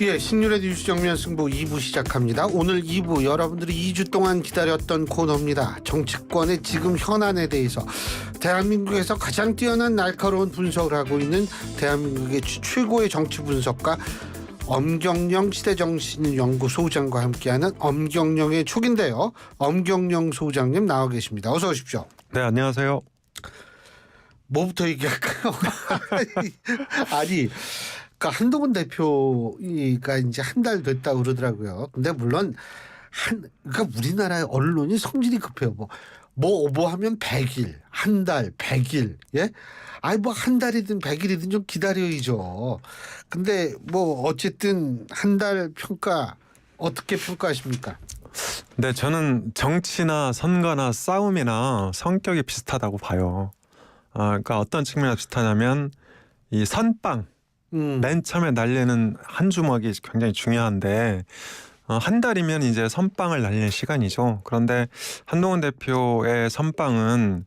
예, 신윤의 뉴스 정면 승부 2부 시작합니다. 오늘 2부 여러분들이 2주 동안 기다렸던 코너입니다. 정치권의 지금 현안에 대해서 대한민국에서 가장 뛰어난 날카로운 분석을 하고 있는 대한민국의 최고의 정치 분석가 엄경영 시대정신연구 소장과 함께하는 엄경영의 촉인데요. 엄경영 소장님 나와 계십니다. 어서 오십시오. 네, 안녕하세요. 뭐부터 얘기할까요? 아니, 그러니까 한동훈 대표가 이제 한 달 됐다고 그러더라고요. 근데 물론 그러니까 우리나라의 언론이 성질이 급해요. 뭐 하면 100일, 한 달, 100일, 예? 아니 뭐 한 달이든 100일이든 좀 기다려야죠. 근데 뭐 어쨌든 한 달 평가 어떻게 평가하십니까? 네, 저는 정치나 선거나 싸움이나 성격이 비슷하다고 봐요. 그러니까 어떤 측면에서 비슷하냐면 이 선빵, 맨 처음에 날리는 한 주먹이 굉장히 중요한데 한 달이면 이제 선빵을 날리는 시간이죠. 그런데 한동훈 대표의 선빵은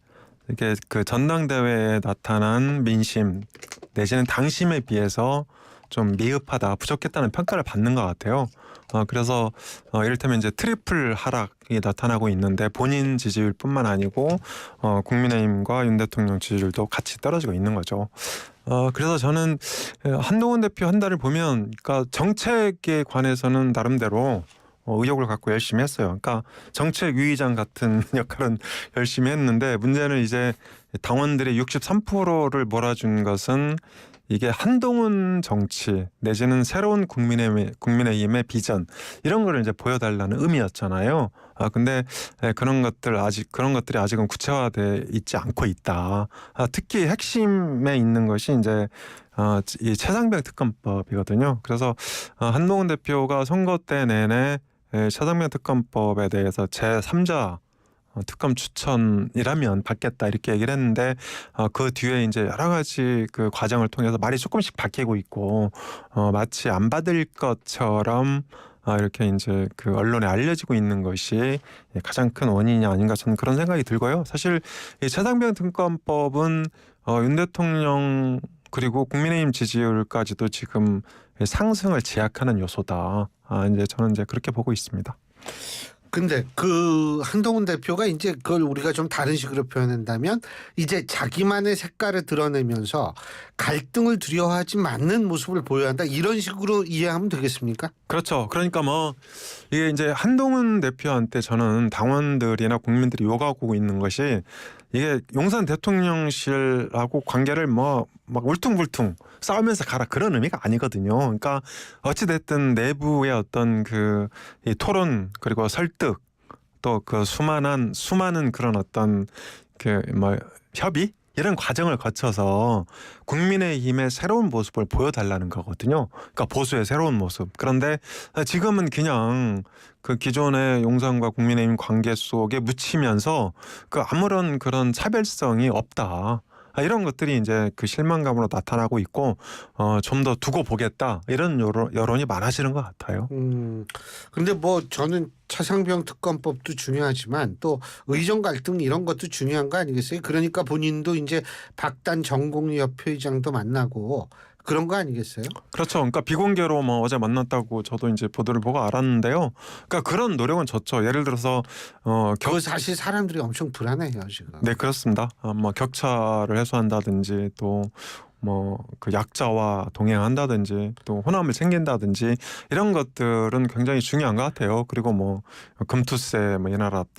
이게 그 전당대회에 나타난 민심 내지는 당심에 비해서 좀 미흡하다, 부족했다는 평가를 받는 것 같아요. 그래서 이를테면 이제 트리플 하락이 나타나고 있는데 본인 지지율뿐만 아니고 국민의힘과 윤 대통령 지지율도 같이 떨어지고 있는 거죠. 그래서 저는 한동훈 대표 한 달을 보면, 그러니까 정책에 관해서는 나름대로 의욕을 갖고 열심히 했어요. 그러니까 정책 위의장 같은 역할은 열심히 했는데 문제는 이제 당원들의 63%를 몰아준 것은 이게 한동훈 정치 내지는 새로운 국민의힘의 비전 이런 거를 이제 보여달라는 의미였잖아요. 근데 그런 것들이 아직은 구체화돼 있지 않고 있다. 특히 핵심에 있는 것이 이제 이 최상병 특검법이거든요. 그래서 한동훈 대표가 선거 때 내내 최상병 특검법에 대해서 제3자 특검 추천이라면 받겠다 이렇게 얘기를 했는데 그 뒤에 이제 여러 가지 그 과정을 통해서 말이 조금씩 바뀌고 있고 마치 안 받을 것처럼 이렇게 이제 그 언론에 알려지고 있는 것이 가장 큰 원인이 아닌가 저는 그런 생각이 들고요. 사실 이 최상병 특검법은 윤 대통령 그리고 국민의힘 지지율까지도 지금 상승을 제약하는 요소다. 이제 저는 이제 그렇게 보고 있습니다. 근데 그 한동훈 대표가 이제 그걸 우리가 좀 다른 식으로 표현한다면 이제 자기만의 색깔을 드러내면서 갈등을 두려워하지 않는 모습을 보여야 한다, 이런 식으로 이해하면 되겠습니까? 그렇죠. 그러니까 뭐 이게 이제 한동훈 대표한테 저는 당원들이나 국민들이 요구하고 있는 것이 이게 용산 대통령실하고 관계를 막 울퉁불퉁 싸우면서 가라 그런 의미가 아니거든요. 그러니까 어찌 됐든 내부의 어떤 이 토론 그리고 설득 또 그 수많은 그런 어떤 협의 이런 과정을 거쳐서 국민의힘의 새로운 모습을 보여달라는 거거든요. 그러니까 보수의 새로운 모습. 그런데 지금은 그냥 그 기존의 용산과 국민의힘 관계 속에 묻히면서 그 아무런 그런 차별성이 없다. 이런 것들이 이제 그 실망감으로 나타나고 있고 좀 더 두고 보겠다 이런 여론이 많아지는 것 같아요. 근데 뭐 저는 차상병 특검법도 중요하지만 또 의정 갈등 이런 것도 중요한 거 아니겠어요? 그러니까 본인도 이제 박단 전공의협회 회장도 만나고 그런 거 아니겠어요? 그렇죠. 그러니까 비공개로 어제 만났다고 저도 이제 보도를 보고 알았는데요. 그러니까 그런 노력은 좋죠. 예를 들어서 그 사실 사람들이 엄청 불안해요 지금. 네, 그렇습니다. 격차를 해소한다든지 또 그 약자와 동행한다든지 또 호남을 챙긴다든지 이런 것들은 굉장히 중요한 것 같아요. 그리고 금투세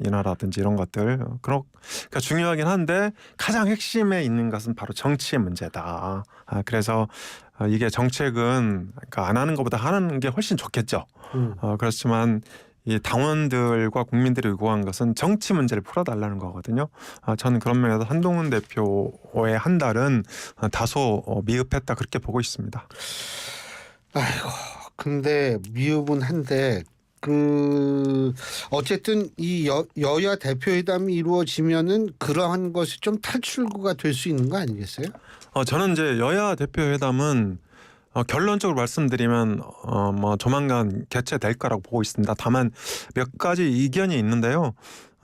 인하라든지 이런 것들 그러니까 중요하긴 한데 가장 핵심에 있는 것은 바로 정치의 문제다. 그래서 이게 정책은 그러니까 안 하는 것보다 하는 게 훨씬 좋겠죠. 그렇지만 이 당원들과 국민들이 요구한 것은 정치 문제를 풀어달라는 거거든요. 저는 그런 면에서 한동훈 대표의 한 달은 다소 미흡했다 그렇게 보고 있습니다. 아이고, 근데 미흡은 한데 어쨌든 이 여야 대표회담이 이루어지면은 그러한 것이 좀 탈출구가 될 수 있는 거 아니겠어요? 저는 이제 여야 대표회담은 결론적으로 말씀드리면 조만간 개최될 거라고 보고 있습니다. 다만 몇 가지 이견이 있는데요.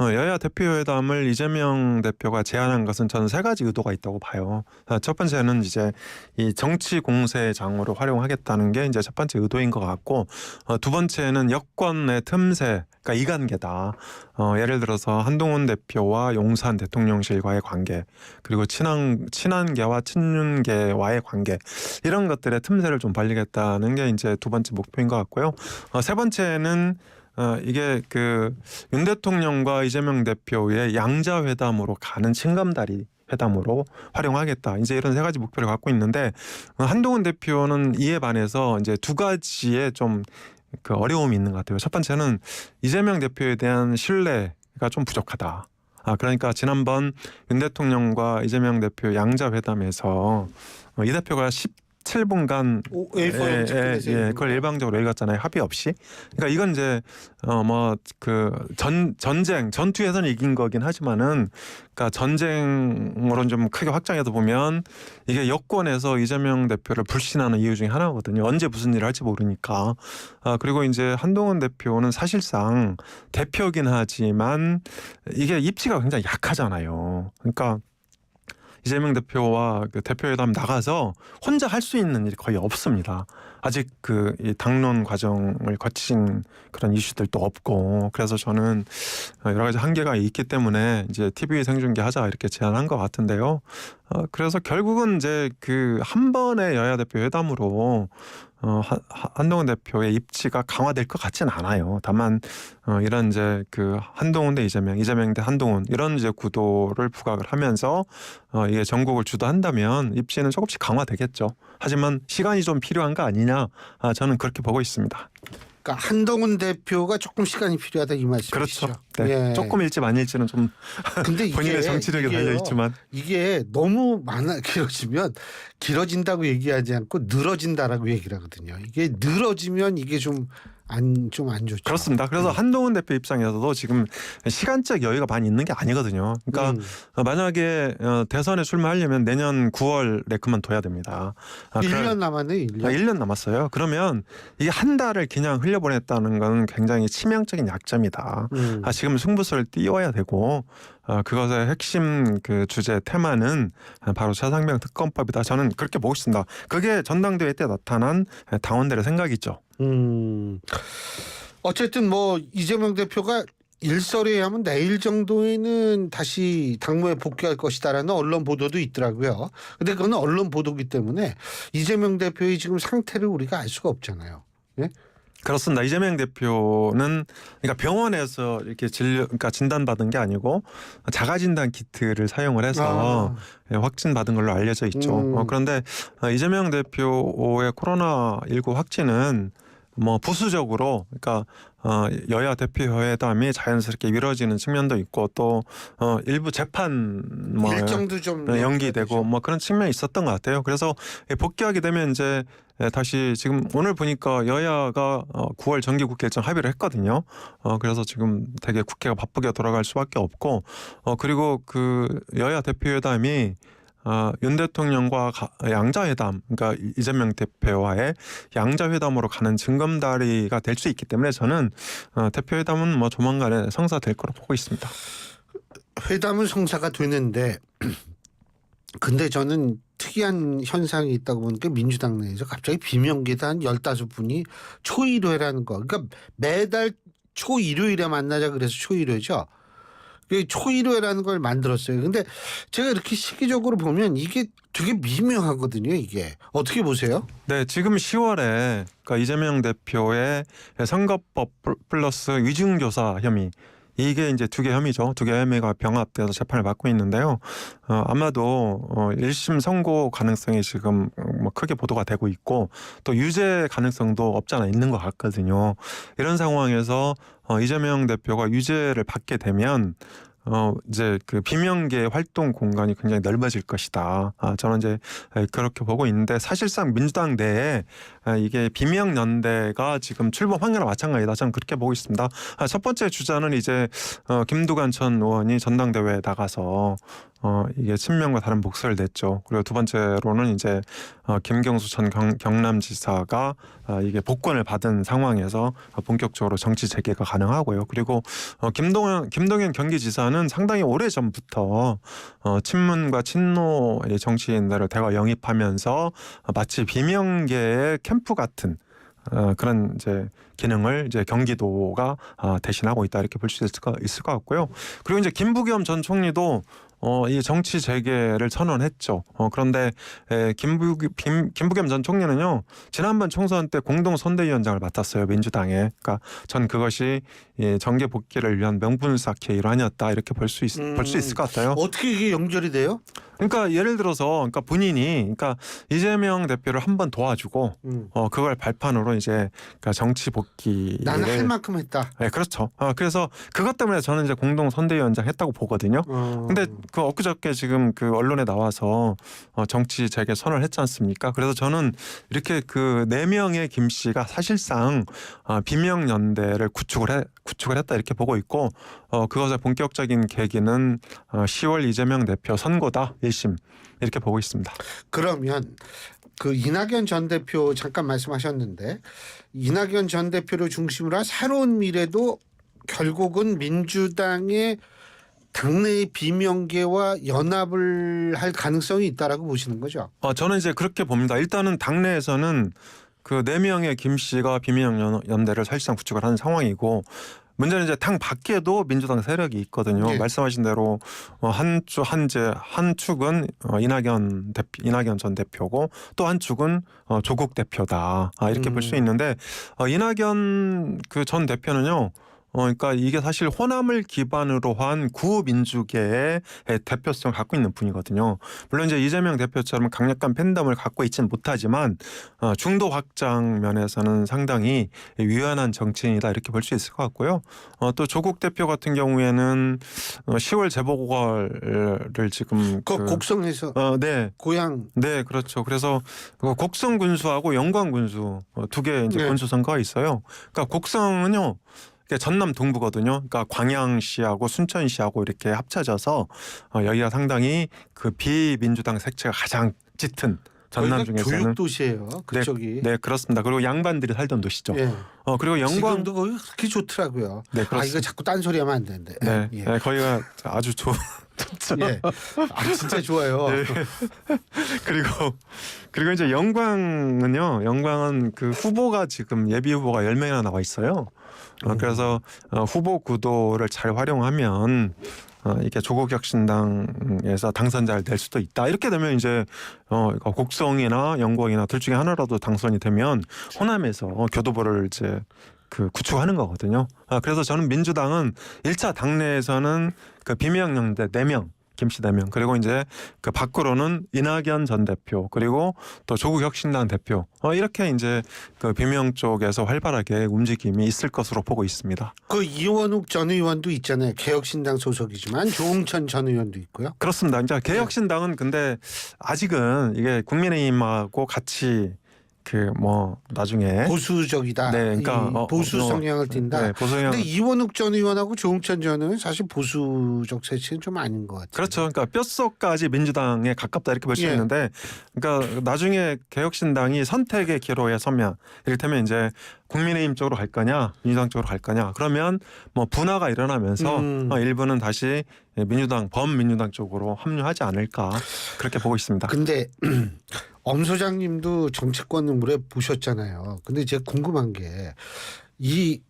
여야 대표회담을 이재명 대표가 제안한 것은 저는 세 가지 의도가 있다고 봐요. 첫 번째는 이제 이 정치 공세장으로 활용하겠다는 게 이제 첫 번째 의도인 것 같고, 두 번째는 여권의 틈새, 그러니까 이관계다. 예를 들어서 한동훈 대표와 용산 대통령실과의 관계, 그리고 친한계와 친윤계와의 관계, 이런 것들의 틈새를 좀 벌리겠다는 게 이제 두 번째 목표인 것 같고요. 세 번째는 이게 그 윤 대통령과 이재명 대표의 양자회담으로 가는 징검다리 회담으로 활용하겠다. 이제 이런 세 가지 목표를 갖고 있는데, 한동훈 대표는 이에 반해서 이제 두 가지의 좀 그 어려움이 있는 것 같아요. 첫 번째는 이재명 대표에 대한 신뢰가 좀 부족하다. 그러니까 지난번 윤 대통령과 이재명 대표 양자회담에서 이 대표가 17분간 그걸 일방적으로 읽었잖아요. 합의 없이. 그러니까 이건 이제 뭐 그 전투에서는 이긴 거긴 하지만은, 그러니까 전쟁으로 좀 크게 확장해서 보면 이게 여권에서 이재명 대표를 불신하는 이유 중에 하나거든요. 언제 무슨 일을 할지 모르니까. 그리고 이제 한동훈 대표는 사실상 대표긴 하지만 이게 입지가 굉장히 약하잖아요. 그러니까 이재명 대표와 그 대표회담 나가서 혼자 할 수 있는 일이 거의 없습니다. 아직 그 이 당론 과정을 거친 그런 이슈들도 없고, 그래서 저는 여러 가지 한계가 있기 때문에 이제 TV 생중계 하자 이렇게 제안한 것 같은데요. 그래서 결국은 이제 그 한 번의 여야 대표 회담으로 한동훈 대표의 입지가 강화될 것 같진 않아요. 다만 이런 이제 그 한동훈 대 이재명 대 한동훈, 이런 이제 구도를 부각을 하면서 이게 전국을 주도한다면 입지는 조금씩 강화되겠죠. 하지만 시간이 좀 필요한 거 아니냐, 저는 그렇게 보고 있습니다. 그러니까 한동훈 대표가 조금 시간이 필요하다 이 말씀이시죠. 그렇죠. 네. 예. 조금 일지 많일지는 좀 근데 본인의 정치력에 달려 있지만, 이게 너무 길어지면 길어진다고 얘기하지 않고 늘어진다라고 얘기를 하거든요. 이게 늘어지면 이게 좀 안 좋죠. 그렇습니다. 그래서 한동훈 대표 입장에서도 지금 시간적 여유가 많이 있는 게 아니거든요. 그러니까 만약에 대선에 출마하려면 내년 9월에 그만둬야 됩니다. 1년 남았네요. 1년. 1년 남았어요. 그러면 이게 한 달을 그냥 흘려보냈다는 건 굉장히 치명적인 약점이다. 지금 승부수를 띄워야 되고, 그것의 핵심 그 주제 테마는 바로 차상병 특검법이다. 저는 그렇게 보고 있습니다. 그게 전당대회 때 나타난 당원들의 생각이죠. 어쨌든 뭐 이재명 대표가 일설에 의하면 내일 정도에는 다시 당무에 복귀할 것이다라는 언론 보도도 있더라고요. 근데 그건 언론 보도기 때문에 이재명 대표의 지금 상태를 우리가 알 수가 없잖아요. 예? 그렇습니다. 이재명 대표는 그러니까 병원에서 이렇게 그러니까 진단받은 게 아니고 자가진단 키트를 사용을 해서 확진받은 걸로 알려져 있죠. 그런데 이재명 대표의 코로나19 확진은 뭐 부수적으로, 그러니까 여야 대표회담이 자연스럽게 미뤄지는 측면도 있고, 또 일부 재판 뭐 일정도 좀 연기되고 뭐 그런 측면이 있었던 것 같아요. 그래서 복귀하게 되면 이제 다시, 지금 오늘 보니까 여야가 9월 정기국회 일정 합의를 했거든요. 그래서 지금 되게 국회가 바쁘게 돌아갈 수밖에 없고, 그리고 그 여야 대표회담이 윤 대통령과 양자회담, 그러니까 이재명 대표와의 양자회담으로 가는 징검다리가 될 수 있기 때문에 저는 대표회담은 뭐 조만간에 성사될 거로 보고 있습니다. 회담은 성사가 되는데 근데 저는 특이한 현상이 있다고 보니까 민주당 내에서 갑자기 비명계다 한 15분이 초일회라는 거. 그러니까 매달 초일요일에 만나자 그래서 초일회죠. 초일회라는 걸 만들었어요. 근데 제가 이렇게 시기적으로 보면 이게 되게 미묘하거든요. 이게 어떻게 보세요? 네, 지금 10월에 그러니까 이재명 대표의 선거법 플러스 위증교사 혐의, 이게 이제 두 개 혐의죠. 두 개 혐의가 병합돼서 재판을 받고 있는데요. 아마도 1심 선고 가능성이 지금 뭐 크게 보도가 되고 있고, 또 유죄 가능성도 없지 않아 있는 것 같거든요. 이런 상황에서 이재명 대표가 유죄를 받게 되면 이제 그 비명계 활동 공간이 굉장히 넓어질 것이다. 저는 이제 그렇게 보고 있는데, 사실상 민주당 내에 이게 비명연대가 지금 출범 확률과 마찬가지다. 저는 그렇게 보고 있습니다. 첫 번째 주자는 이제 김두관 전 의원이 전당대회에 나가서 이게 친명과 다른 목소리를 냈죠. 그리고 두 번째로는 이제 김경수 전 경남지사가 이게 복권을 받은 상황에서 본격적으로 정치 재개가 가능하고요. 그리고 김동연 경기지사는 상당히 오래 전부터 친문과 친노의 정치인들을 대거 영입하면서 마치 비명계의 캠프 같은 그런 이제 기능을 이제 경기도가 대신하고 있다 이렇게 볼 수 있을 것 같고요. 그리고 이제 김부겸 전 총리도 이 정치 재개를 선언했죠. 그런데 김부겸 전 총리는요 지난번 총선 때 공동 선대위원장을 맡았어요 민주당에. 그러니까 전 그것이 정계 복귀를 위한 명분쌓기의 일환이었다 이렇게 볼 수 있을 것 같아요. 어떻게 이게 연결이 돼요? 그러니까 예를 들어서 그러니까 본인이 그러니까 이재명 대표를 한번 도와주고 그걸 발판으로 이제 그러니까 정치 복귀 나는 할 만큼 했다. 네, 그렇죠. 그래서 그것 때문에 저는 이제 공동 선대위원장 했다고 보거든요. 근데 그 엊그저께 지금 그 언론에 나와서 정치 재개 선언을 했지 않습니까? 그래서 저는 이렇게 그 4명의 김 씨가 사실상 비명 연대를 구축을 했다 이렇게 보고 있고 그것의 본격적인 계기는 10월 이재명 대표 선거다 1심 이렇게 보고 있습니다. 그러면 그 이낙연 전 대표 잠깐 말씀하셨는데 이낙연 전 대표를 중심으로 한 새로운 미래도 결국은 민주당의 당내의 비명계와 연합을 할 가능성이 있다라고 보시는 거죠? 저는 이제 그렇게 봅니다. 일단은 당내에서는 그 4명의 김 씨가 비명 연대를 사실상 구축을 하는 상황이고 문제는 이제 당 밖에도 민주당 세력이 있거든요. 네. 말씀하신 대로 한 축은 이낙연 전 대표고 또 한 축은 조국 대표다 이렇게 볼 수 있는데 이낙연 그 전 대표는요. 그러니까 이게 사실 호남을 기반으로 한 구민주계의 대표성을 갖고 있는 분이거든요. 물론 이제 이재명 대표처럼 강력한 팬덤을 갖고 있지는 못하지만 중도 확장 면에서는 상당히 유연한 정치인이다 이렇게 볼 수 있을 것 같고요. 또 조국 대표 같은 경우에는 10월 재보궐을 지금 곡성에서 네. 고향 네, 그렇죠. 그래서 곡성 군수하고 영광 군수 두 개 이제 네. 군수 선거가 있어요. 그러니까 곡성은요. 전남 동부거든요. 그러니까 광양시하고 순천시하고 이렇게 합쳐져서 여기가 상당히 그 비민주당 색채가 가장 짙은 전남 중에서는 교육 도시예요. 그쪽이. 네, 그렇습니다. 그리고 양반들이 살던 도시죠. 예. 그리고 영광 지금도 거기 그렇게 좋더라고요. 네, 그렇습니다. 이거 자꾸 딴소리하면 안 되는데. 네, 예. 네, 거기가 아주 좋죠. 예. 진짜 좋아요. 네. 그리고 이제 영광은 그 후보가 지금 예비 후보가 10명이나 나와 있어요. 그래서 후보 구도를 잘 활용하면 이게 조국혁신당에서 당선자를 낼 수도 있다. 이렇게 되면 이제 곡성이나 영광이나 둘 중에 하나라도 당선이 되면 호남에서 교도보를 이제 그 구축하는 거거든요. 그래서 저는 민주당은 1차 당내에서는 그 비명연대 4명. 김씨 4명 그리고 이제 그 밖으로는 이낙연 전 대표 그리고 또 조국혁신당 대표 이렇게 이제 그 비명 쪽에서 활발하게 움직임이 있을 것으로 보고 있습니다. 그 이원욱 전 의원도 있잖아요. 개혁신당 소속이지만 조응천 전 의원도 있고요. 그렇습니다. 이제 개혁신당은 근데 아직은 이게 국민의힘하고 같이 그 뭐 나중에 보수적이다. 네, 그러니까 보수 성향을 띈다. 네, 보수 성향. 근데 이원욱 전 의원하고 조응천 전 의원은 사실 보수적 세치는 좀 아닌 것 같아요. 그렇죠. 그러니까 뼛속까지 민주당에 가깝다 이렇게 볼 수 예. 있는데, 그러니까 나중에 개혁신당이 선택의 기로에 서면, 이를테면 이제 국민의힘 쪽으로 갈 거냐, 민주당 쪽으로 갈 거냐, 그러면 뭐 분화가 일어나면서 일부는 다시 민주당, 범민주당 쪽으로 합류하지 않을까 그렇게 보고 있습니다. 근데 엄 소장님도 정치권을 오래 보셨잖아요. 근데 제가 궁금한 게 이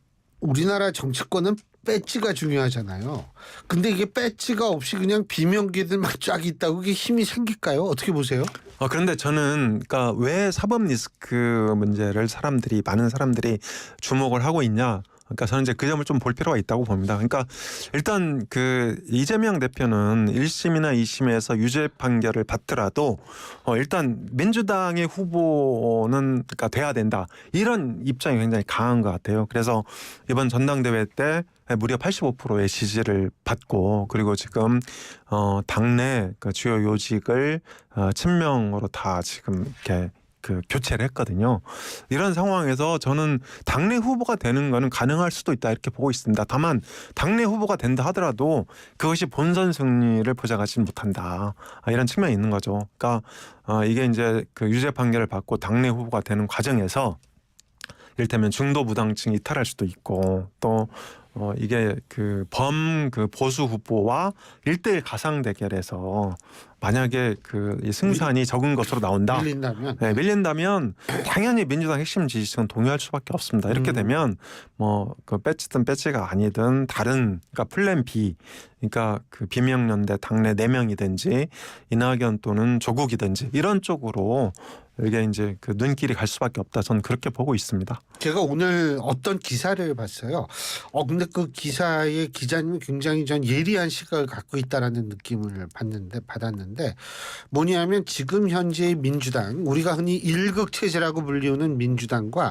우리나라 정치권은 배지가 중요하잖아요. 근데 이게 배지가 없이 그냥 비명계들만 쫙 있다고 이게 힘이 생길까요? 어떻게 보세요? 그런데 저는 그러니까 왜 사법 리스크 문제를 많은 사람들이 주목을 하고 있냐? 그러니까 저는 이제 그 점을 좀 볼 필요가 있다고 봅니다. 그러니까 일단 그 이재명 대표는 1심이나 2심에서 유죄 판결을 받더라도 일단 민주당의 후보는 그러니까 돼야 된다. 이런 입장이 굉장히 강한 것 같아요. 그래서 이번 전당대회 때 무려 85%의 지지를 받고 그리고 지금 당내 그 주요 요직을 친명으로 다 지금 이렇게 그 교체를 했거든요. 이런 상황에서 저는 당내 후보가 되는 거는 가능할 수도 있다 이렇게 보고 있습니다. 다만 당내 후보가 된다 하더라도 그것이 본선 승리를 보장하지 못한다. 이런 측면이 있는 거죠. 그러니까 이게 이제 그 유죄 판결을 받고 당내 후보가 되는 과정에서 이를테면 중도 부당층이 이탈할 수도 있고 또 이게 그 보수 후보와 1대1 가상 대결에서 만약에 이 승산이 적은 것으로 나온다. 밀린다면 당연히 민주당 핵심 지지층은 동의할 수밖에 없습니다. 이렇게 되면 그 배지든 배지가 아니든 다른 그러니까 플랜 B 그러니까 그 비명연대 당내 4명이든지 이낙연 또는 조국이든지 이런 쪽으로 이게 이제 그 눈길이 갈 수밖에 없다. 저는 그렇게 보고 있습니다. 제가 오늘 어떤 기사를 봤어요. 근데 그 기사의 기자님이 굉장히 전 예리한 시각을 갖고 있다라는 느낌을 받았는데 뭐냐면 지금 현재의 민주당 우리가 흔히 1극 체제라고 불리우는 민주당과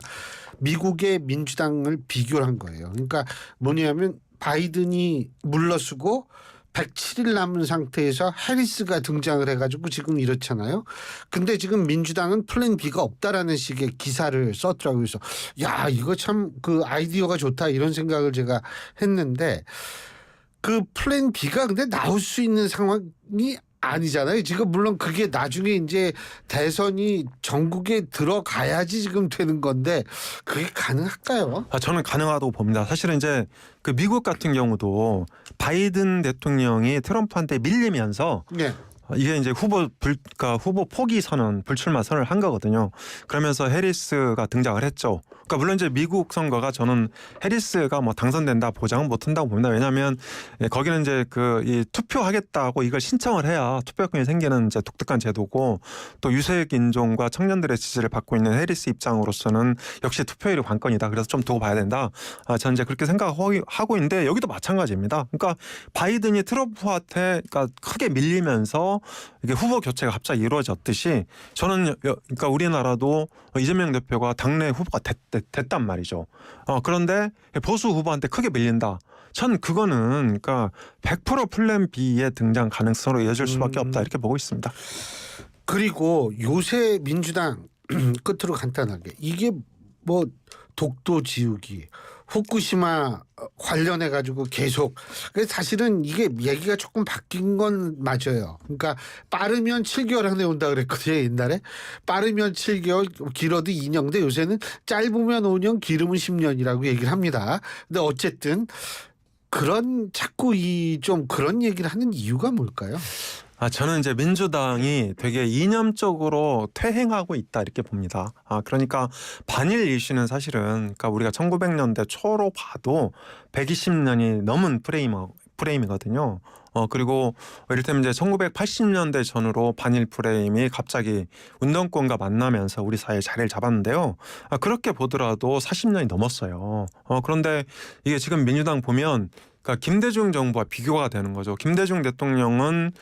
미국의 민주당을 비교를 한 거예요. 그러니까 뭐냐면 바이든이 물러서고 107일 남은 상태에서 해리스가 등장을 해가지고 지금 이렇잖아요. 근데 지금 민주당은 플랜 B가 없다라는 식의 기사를 썼더라고요. 그래서 야 이거 참 그 아이디어가 좋다 이런 생각을 제가 했는데 그 플랜 B가 근데 나올 수 있는 상황이 아니잖아요. 지금 물론 그게 나중에 이제 대선이 전국에 들어가야지 지금 되는 건데 그게 가능할까요? 저는 가능하다고 봅니다. 사실은 이제 그 미국 같은 경우도 바이든 대통령이 트럼프한테 밀리면서 네. 이게 이제 그러니까 후보 포기 선언, 불출마 선언을 한 거거든요. 그러면서 해리스가 등장을 했죠. 그러니까 물론 이제 미국 선거가 저는 해리스가 뭐 당선된다 보장은 못 한다고 봅니다. 왜냐하면 거기는 이제 이 투표하겠다고 이걸 신청을 해야 투표권이 생기는 이제 독특한 제도고 또 유색 인종과 청년들의 지지를 받고 있는 해리스 입장으로서는 역시 투표율이 관건이다. 그래서 좀 두고 봐야 된다. 저는 이제 그렇게 생각하고 있는데 여기도 마찬가지입니다. 그러니까 바이든이 트럼프한테 그러니까 크게 밀리면서 이게 후보 교체가 갑자기 이루어졌듯이 저는 그러니까 우리나라도 이재명 대표가 당내 후보가 됐단 말이죠. 그런데 보수 후보한테 크게 밀린다. 전 그거는 그러니까 100% 플랜 B의 등장 가능성으로 이어질 수밖에 없다 이렇게 보고 있습니다. 그리고 요새 민주당 끝으로 간단하게 이게 뭐 독도 지우기 후쿠시마 관련해 가지고 계속 그래서 사실은 이게 얘기가 조금 바뀐 건 맞아요. 그러니까 빠르면 7개월 안에 온다 그랬거든요. 옛날에 빠르면 7개월 길어도 2년인데 요새는 짧으면 5년 길으면 10년이라고 얘기를 합니다. 근데 어쨌든 자꾸 좀 그런 얘기를 하는 이유가 뭘까요? 저는 이제 민주당이 되게 이념적으로 퇴행하고 있다 이렇게 봅니다. 그러니까 반일 이슈는 사실은 그러니까 우리가 1900년대 초로 봐도 120년이 넘은 프레임이거든요. 그리고 이를테면 이제 1980년대 전후로 반일 프레임이 갑자기 운동권과 만나면서 우리 사회에 자리를 잡았는데요. 그렇게 보더라도 40년이 넘었어요. 그런데 이게 지금 민주당 보면 그러니까 김대중 정부와 비교가 되는 거죠. 김대중 대통령은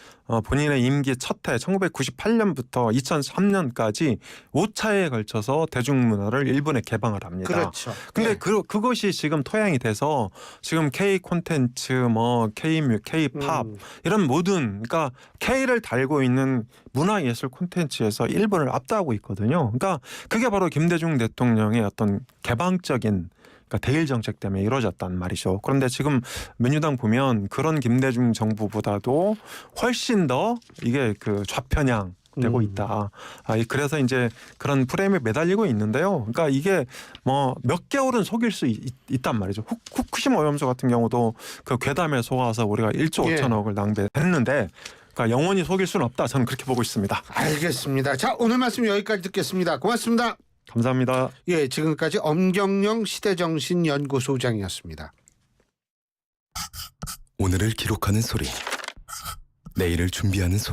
본인의 임기 첫 해 1998년부터 2003년까지 5차에 걸쳐서 대중문화를 일본에 개방을 합니다. 그렇죠. 근데 네. 그것이 지금 토양이 돼서 지금 K 콘텐츠, K뮤, K팝 이런 모든 그러니까 K를 달고 있는 문화예술 콘텐츠에서 일본을 압도하고 있거든요. 그러니까 그게 바로 김대중 대통령의 어떤 개방적인 그러니까 대일 정책 때문에 이루어졌단 말이죠. 그런데 지금 민주당 보면 그런 김대중 정부보다도 훨씬 더 이게 좌편향 되고 있다. 그래서 이제 그런 프레임에 매달리고 있는데요. 그러니까 이게 뭐 몇 개월은 속일 수 있단 말이죠. 후쿠시마 오염수 같은 경우도 그 괴담에 속아서 우리가 1조 5천억을 낭비했는데 그러니까 영원히 속일 수는 없다. 저는 그렇게 보고 있습니다. 알겠습니다. 자, 오늘 말씀 여기까지 듣겠습니다. 고맙습니다. 감사합니다. 예, 지금까지 엄경영 시대정신연구소장이었습니다. 오늘을 기록하는 소리, 내일을 준비하는 소리.